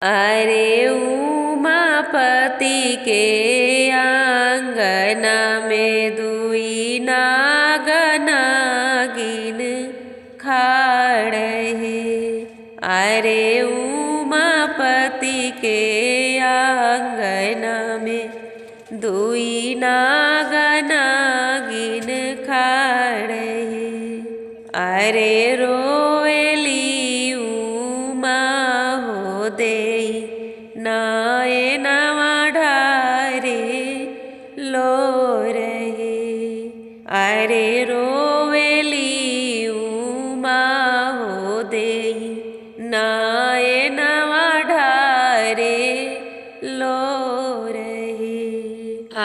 अरे उमापति के आंगना में दुई नाग नागिन खाड़े। अरे उमापति के आंगना में दुई नाग नागिन खाड़े। अरे रोएली उमा हो देई नाए नवा ढारे लो रहे। अरे रोवेली उमा हो देई नाए नवा ढारे लो रहे।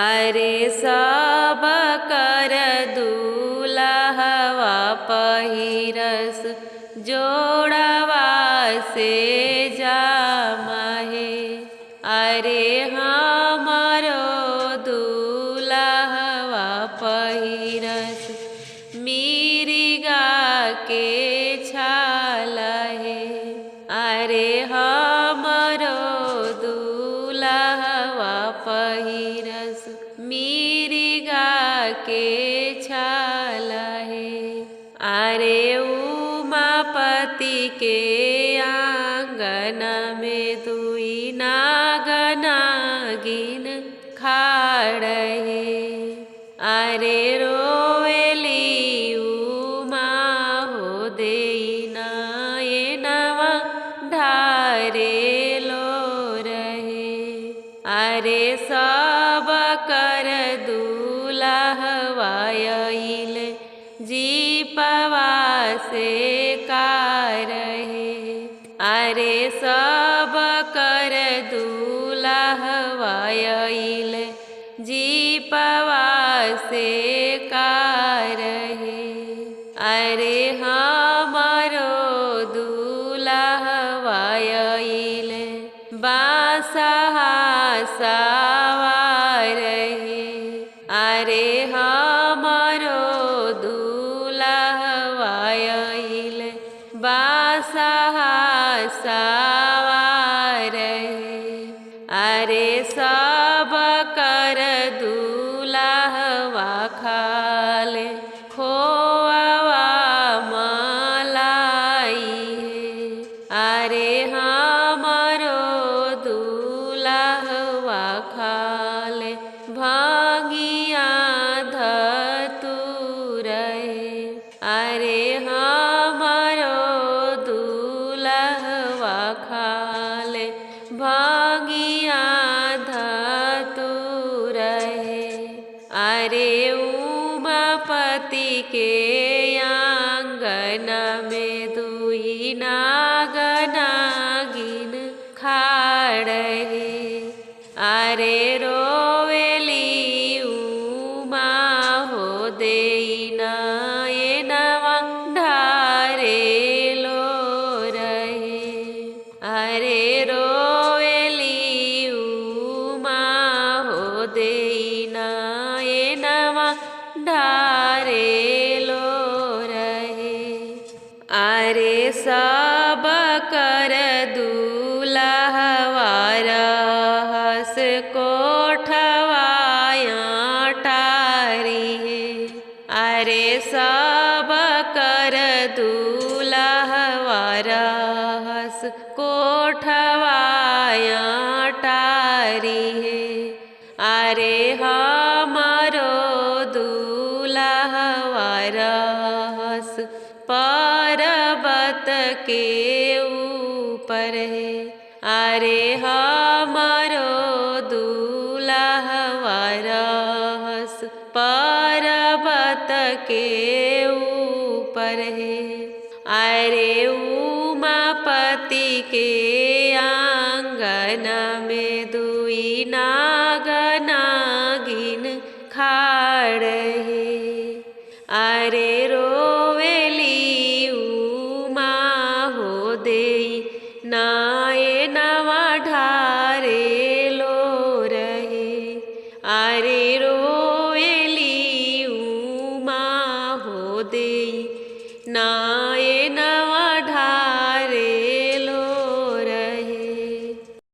अरे सब कर दूल्हवा पहिरस जोड़वा से जामहे। अरे हमारो दूल्हवा पहिरस मिरिगा के छाल है। अरे हमारो दूल्हवा पहिरस मिरिगा के छाल है। अरे उमापति के आंगना में दुई नाग नागिन खाड़े। अरे रोवेली उमा हो देई नाए नवा ढारे लो रहे। अरे सब कर दूल्हवा आइले जीपवा से कारहे। अरे सब कर दूल्हवा आइले जीपवा से कारहे। अरे हमारो दूल्हवा आइले बासहा सवार है। अरे हमारो दूल्हवा आइले बासहा सवार है। अरे सब कर दूल्हवा खाले खोवा मलाई है। अरे हमारो दूल्हवा खाले भांगिया धतूर है। अरे हमारो दूल्हवा खाले भांगिया धतूर है। अरे उमापति के आंगना में दुई नाग नागिन खाड़े। अरे रोवेली उमा हो देई नाए नवा ढारे लो रहे। अरे रोवेली उमा हो देई नाए नवा ढारे लो रहे। अरे सब कर दूल्हवा रहस कोठवाया टारी है। अरे सब कर दूल्हवा रहस कोठवाया टारी है। अरे हमारो दूल्हवा रहस पर्वत के ऊपर है। अरे हमारो दूल्हवा रहस पर्वत के ऊपर है। अरे उमापति के आंगना में दुई ना